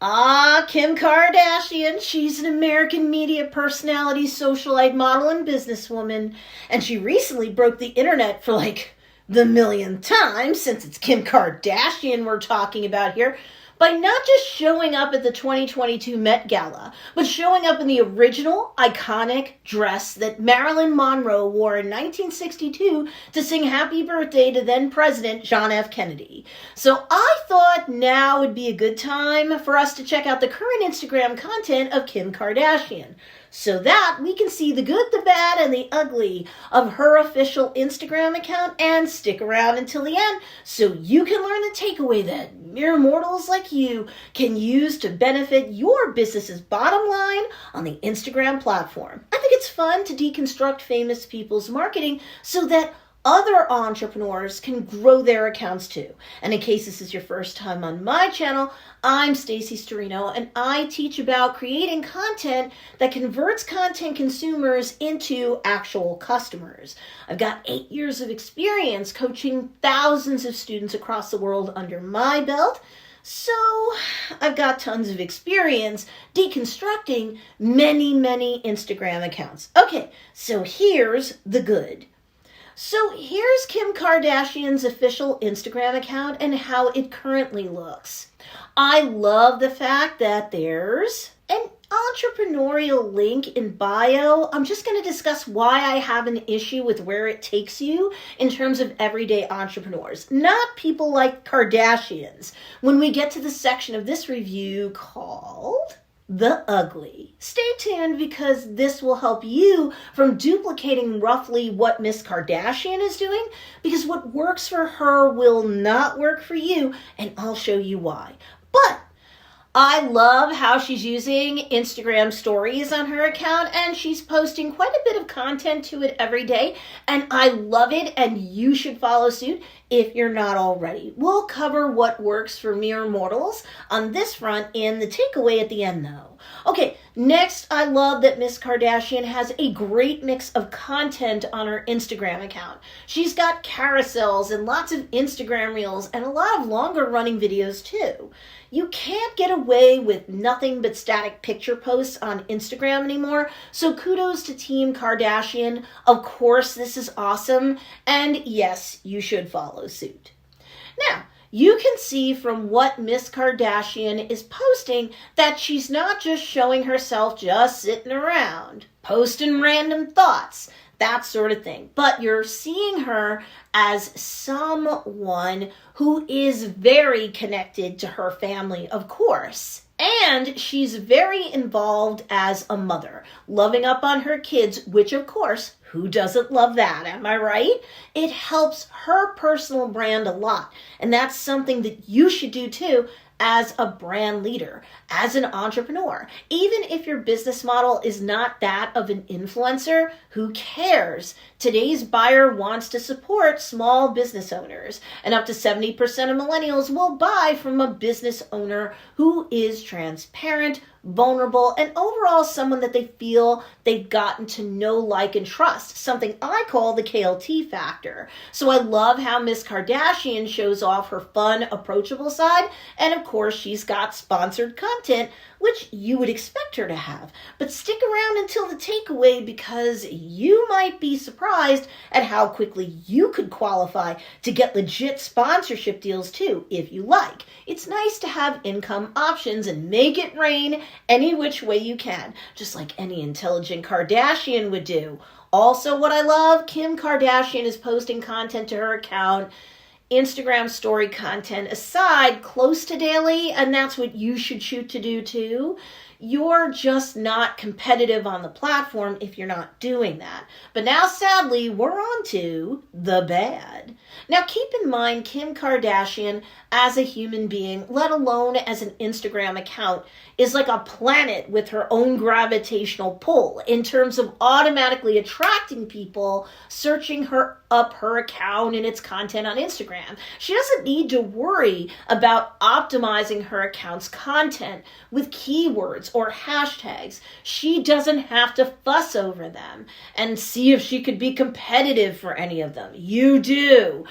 Kim Kardashian. She's an American media personality, socialite, model, and businesswoman. And she recently broke the internet for like the millionth time, since it's Kim Kardashian we're talking about here, by not just showing up at the 2022 Met Gala, but showing up in the original, iconic dress that Marilyn Monroe wore in 1962 to sing happy birthday to then President John F. Kennedy. So I thought now would be a good time for us to check out the current Instagram content of Kim Kardashian, so that we can see the good, the bad, and the ugly of her official Instagram account, and stick around until the end so you can learn the takeaway that mere mortals like you can use to benefit your business's bottom line on the Instagram platform. I think it's fun to deconstruct famous people's marketing so that other entrepreneurs can grow their accounts too. And in case this is your first time on my channel, I'm Stacey Storino, and I teach about creating content that converts content consumers into actual customers. I've got 8 years of experience coaching thousands of students across the world under my belt. So I've got tons of experience deconstructing many Instagram accounts. Okay, so here's the good. So here's Kim Kardashian's official Instagram account and how it currently looks. I love the fact that there's an entrepreneurial link in bio. I'm just going to discuss why I have an issue with where it takes you in terms of everyday entrepreneurs, not people like Kardashians, when we get to the section of this review called The Ugly. Stay tuned, because this will help you from duplicating roughly what Miss Kardashian is doing, because what works for her will not work for you, and I'll show you why. But I love how she's using Instagram stories on her account, and she's posting quite a bit of content to it every day, and I love it, and you should follow suit if you're not already. We'll cover what works for mere mortals on this front in the takeaway at the end though. Okay, next, I love that Miss Kardashian has a great mix of content on her Instagram account. She's got carousels and lots of Instagram reels and a lot of longer running videos too. You can't get away with nothing but static picture posts on Instagram anymore, so kudos to Team Kardashian. Of course, this is awesome, and yes, you should follow suit. Now, you can see from what Miss Kardashian is posting that she's not just showing herself just sitting around, posting random thoughts, that sort of thing. But you're seeing her as someone who is very connected to her family, of course. And she's very involved as a mother, loving up on her kids, which of course, who doesn't love that, am I right? It helps her personal brand a lot. And that's something that you should do too as a brand leader, as an entrepreneur. Even if your business model is not that of an influencer, who cares? Today's buyer wants to support small business owners, and up to 70% of millennials will buy from a business owner who is transparent, vulnerable, and overall someone that they feel they've gotten to know, like, and trust, something I call the KLT factor. So I love how Miss Kardashian shows off her fun, approachable side, and of course she's got sponsored content, which you would expect her to have. But stick around until the takeaway, because you might be surprised at how quickly you could qualify to get legit sponsorship deals too, if you like. It's nice to have income options and make it rain any which way you can, just like any intelligent Kardashian would do. Also, what I love, Kim Kardashian is posting content to her account, Instagram story content aside, close to daily, and that's what you should shoot to do too. You're just not competitive on the platform if you're not doing that. But now, sadly, we're on to the bad. Now, keep in mind, Kim Kardashian, as a human being, let alone as an Instagram account, is like a planet with her own gravitational pull in terms of automatically attracting people searching her up her account and its content on Instagram. She doesn't need to worry about optimizing her account's content with keywords or hashtags. She doesn't have to fuss over them and see if she could be competitive for any of them. You do.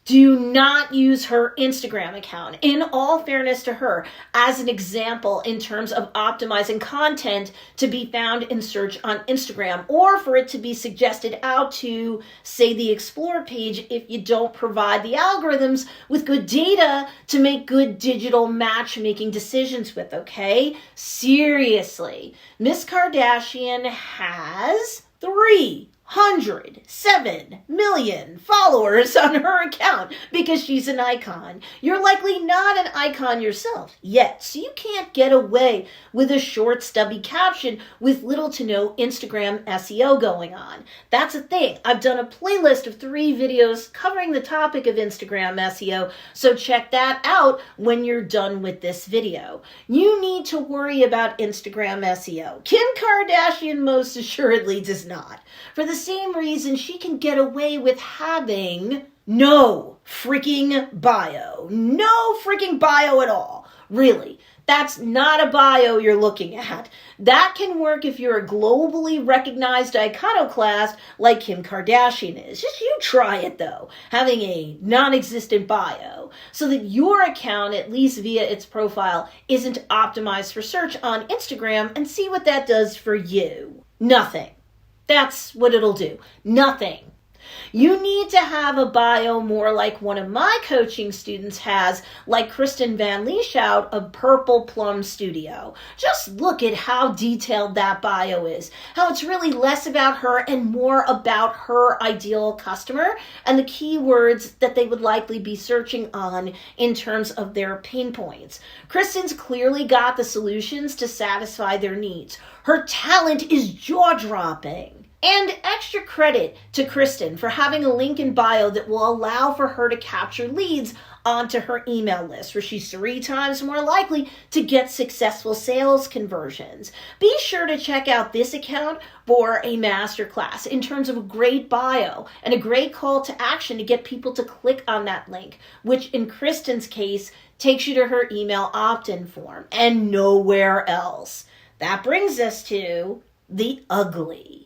Do not use her Instagram account, in all fairness to her, as an example in terms of optimizing content to be found in search on Instagram, or for it to be suggested out to, say, the Explore page if you don't provide the algorithms with good data to make good digital matchmaking decisions with, okay? Seriously. Miss Kardashian has 307 million followers on her account because she's an icon. You're likely not an icon yourself yet, so you can't get away with a short, stubby caption with little to no Instagram SEO going on. That's a thing. I've done a playlist of 3 videos covering the topic of Instagram SEO, so check that out when you're done with this video. You need to worry about Instagram SEO. Kim Kardashian most assuredly does not. For the same reason she can get away with having no freaking bio. No freaking bio at all. Really. That's not a bio you're looking at. That can work if you're a globally recognized iconoclast like Kim Kardashian is. Just you try it though, having a non-existent bio, so that your account, at least via its profile, isn't optimized for search on Instagram, and see what that does for you. Nothing. That's what it'll do. Nothing. You need to have a bio more like one of my coaching students has, like Kristen Van Lieshout of Purple Plum Studio. Just look at how detailed that bio is, how it's really less about her and more about her ideal customer and the keywords that they would likely be searching on in terms of their pain points. Kristen's clearly got the solutions to satisfy their needs. Her talent is jaw-dropping. And extra credit to Kristen for having a link in bio that will allow for her to capture leads onto her email list, where she's 3 times more likely to get successful sales conversions. Be sure to check out this account for a masterclass in terms of a great bio and a great call to action to get people to click on that link, which in Kristen's case takes you to her email opt-in form and nowhere else. That brings us to the ugly.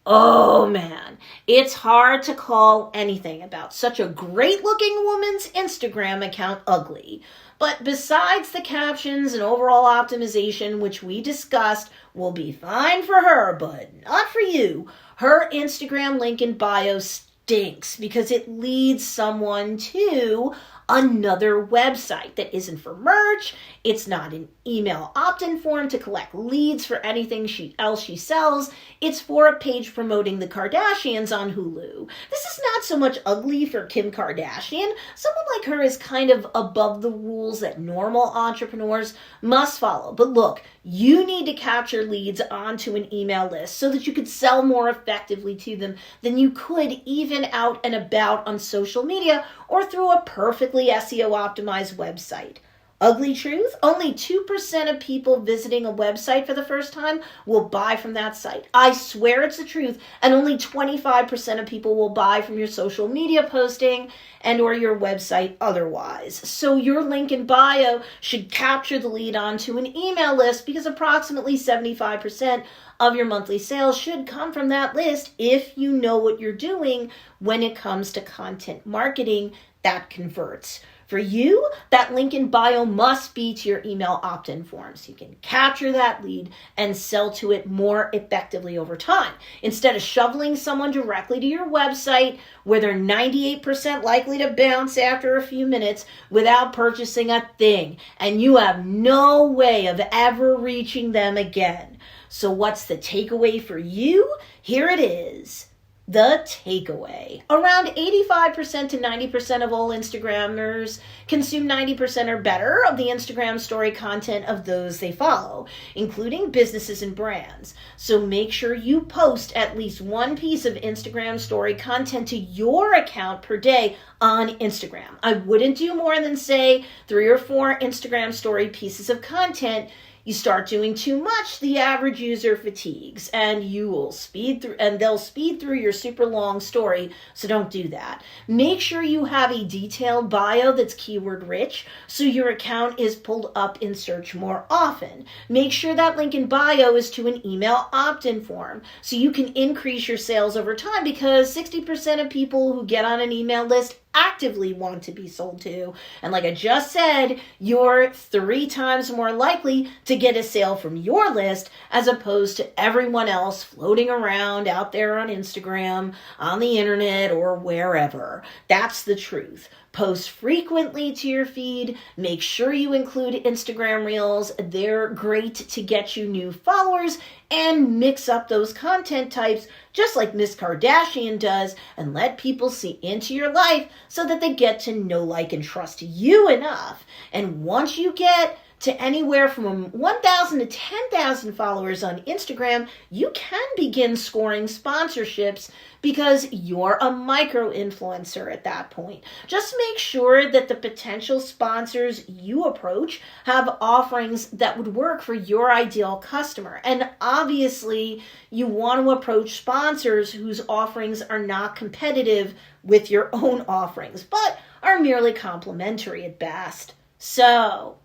Oh man, it's hard to call anything about such a great-looking woman's Instagram account ugly. But besides the captions and overall optimization, which we discussed, will be fine for her, but not for you, her Instagram link in bio stinks because it leads someone to another website that isn't for merch. It's not an email opt-in form to collect leads for anything else she sells. It's for a page promoting the Kardashians on Hulu. This is not so much ugly for Kim Kardashian. Someone like her is kind of above the rules that normal entrepreneurs must follow. But look, you need to capture leads onto an email list so that you could sell more effectively to them than you could even out and about on social media or through a perfectly SEO optimized website. Ugly truth, only 2% of people visiting a website for the first time will buy from that site. I swear it's the truth, and only 25% of people will buy from your social media posting and or your website otherwise. So your link in bio should capture the lead onto an email list, because approximately 75% of your monthly sales should come from that list if you know what you're doing when it comes to content marketing that converts. For you, that link in bio must be to your email opt-in form so you can capture that lead and sell to it more effectively over time. Instead of shoveling someone directly to your website where they're 98% likely to bounce after a few minutes without purchasing a thing, and you have no way of ever reaching them again. So what's the takeaway for you? Here it is. The takeaway. Around 85% to 90% of all Instagrammers consume 90% or better of the Instagram story content of those they follow, including businesses and brands. So make sure you post at least one piece of Instagram story content to your account per day on Instagram. I wouldn't do more than, say, 3 or 4 Instagram story pieces of content. You start doing too much, the average user fatigues, and they'll speed through your super long story, so don't do that. Make sure you have a detailed bio that's keyword rich, so your account is pulled up in search more often. Make sure that link in bio is to an email opt-in form, so you can increase your sales over time, because 60% of people who get on an email list actively want to be sold to. And like I just said, you're 3 times more likely to get a sale from your list as opposed to everyone else floating around out there on Instagram, on the internet, or wherever. That's the truth. Post frequently to your feed. Make sure you include Instagram Reels. They're great to get you new followers, and mix up those content types just like Miss Kardashian does, and let people see into your life so that they get to know, like, and trust you enough. And once you get to anywhere from 1,000 to 10,000 followers on Instagram, you can begin scoring sponsorships because you're a micro-influencer at that point. Just make sure that the potential sponsors you approach have offerings that would work for your ideal customer. And obviously, you want to approach sponsors whose offerings are not competitive with your own offerings, but are merely complementary at best. So,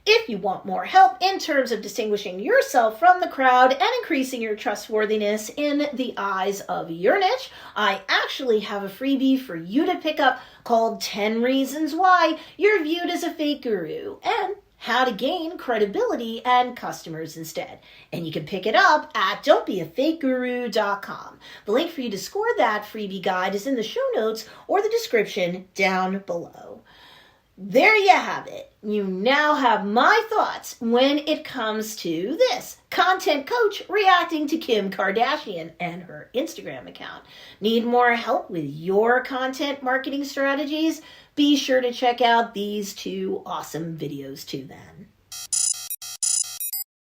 if you want more help in terms of distinguishing yourself from the crowd and increasing your trustworthiness in the eyes of your niche, I actually have a freebie for you to pick up called 10 Reasons Why You're Viewed as a Fake Guru and How to Gain Credibility and Customers Instead. And you can pick it up at don'tbeafakeguru.com. The link for you to score that freebie guide is in the show notes or the description down below. There you have it. You now have my thoughts when it comes to this. Content coach reacting to Kim Kardashian and her Instagram account. Need more help with your content marketing strategies? Be sure to check out these 2 awesome videos too then.